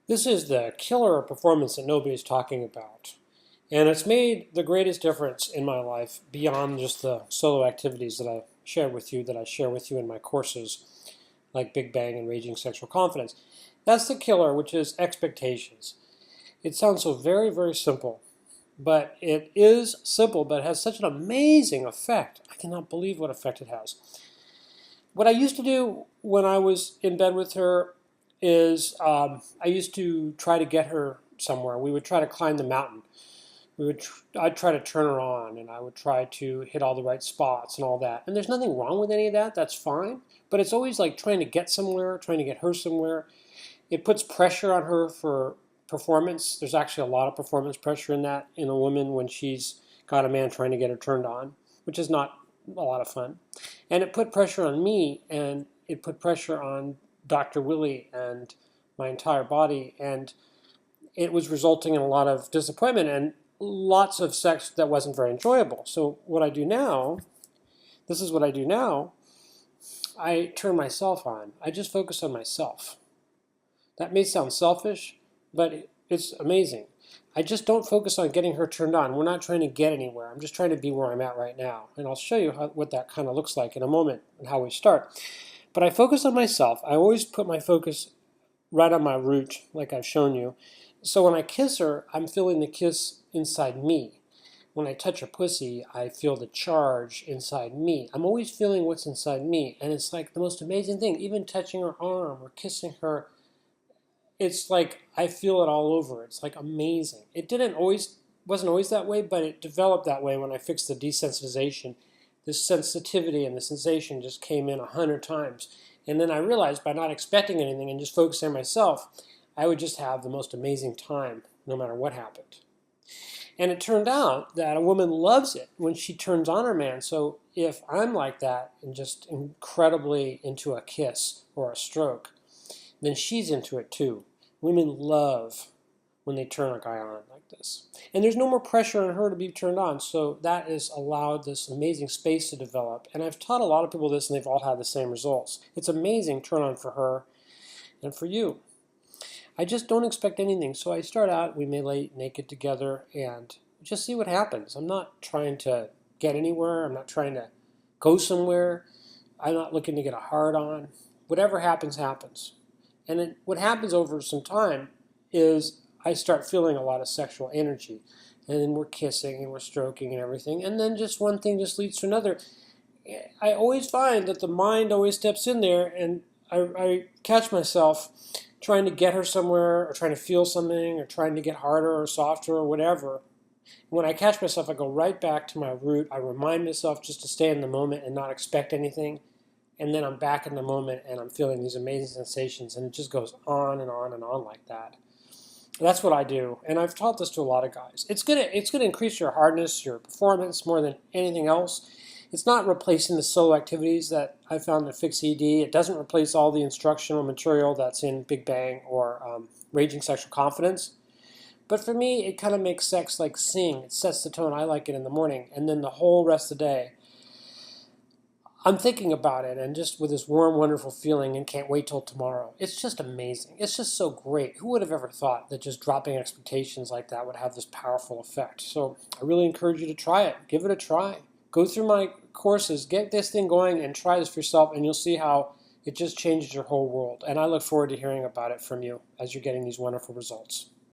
This is the killer performance that nobody's talking about. And it's made the greatest difference in my life beyond just the solo activities that I share with you, that I share with you in my courses, like Big Bang and Raging Sexual Confidence. That's the killer, which is expectations. It sounds so very, very simple, but it is simple, but it has such an amazing effect. I cannot believe what effect it has. What I used to do when I was in bed with her is I used to try to get her somewhere. We would try to climb the mountain. I'd try to turn her on, and I would try to hit all the right spots and all that. And there's nothing wrong with any of that. That's fine. But it's always like trying to get somewhere, trying to get her somewhere. It puts pressure on her for performance. There's actually a lot of performance pressure in that in a woman when she's got a man trying to get her turned on, which is not a lot of fun. And it put pressure on me, and it put pressure on Dr. Willie and my entire body, and it was resulting in a lot of disappointment and lots of sex that wasn't very enjoyable. So what I do now, this is what I do now, I turn myself on. I just focus on myself. That may sound selfish, but it's amazing. I just don't focus on getting her turned on. We're not trying to get anywhere. I'm just trying to be where I'm at right now. And I'll show you what that kind of looks like in a moment and how we start. But I focus on myself. I always put my focus right on my root, like I've shown you. So when I kiss her, I'm feeling the kiss inside me. When I touch her pussy, I feel the charge inside me. I'm always feeling what's inside me. And it's like the most amazing thing. Even touching her arm or kissing her, it's like I feel it all over. It's like amazing. It wasn't always that way, but it developed that way when I fixed the desensitization. This sensitivity and the sensation just came in 100 times. And then I realized by not expecting anything and just focusing on myself, I would just have the most amazing time no matter what happened. And it turned out that a woman loves it when she turns on her man. So if I'm like that and just incredibly into a kiss or a stroke, then she's into it too. Women love when they turn a guy on like this. And there's no more pressure on her to be turned on, so that has allowed this amazing space to develop. And I've taught a lot of people this, and they've all had the same results. It's amazing turn on for her and for you. I just don't expect anything, so I start out, we may lay naked together, and just see what happens. I'm not trying to get anywhere. I'm not trying to go somewhere. I'm not looking to get a hard on. Whatever happens, happens. And then what happens over some time is I start feeling a lot of sexual energy. And then we're kissing and we're stroking and everything. And then just one thing just leads to another. I always find that the mind always steps in there, and I catch myself trying to get her somewhere or trying to feel something or trying to get harder or softer or whatever. When I catch myself, I go right back to my root. I remind myself just to stay in the moment and not expect anything. And then I'm back in the moment and I'm feeling these amazing sensations, and it just goes on and on and on like that. That's what I do, and I've taught this to a lot of guys. It's gonna increase your hardness, your performance more than anything else. It's not replacing the solo activities that I found to fix ED. It doesn't replace all the instructional material that's in Big Bang or Raging Sexual Confidence. But for me, it kind of makes sex like sing. It sets the tone. I like it in the morning, and then the whole rest of the day, I'm thinking about it and just with this warm, wonderful feeling and can't wait till tomorrow. It's just amazing. It's just so great. Who would have ever thought that just dropping expectations like that would have this powerful effect? So I really encourage you to try it. Give it a try. Go through my courses, get this thing going and try this for yourself, and you'll see how it just changes your whole world. And I look forward to hearing about it from you as you're getting these wonderful results.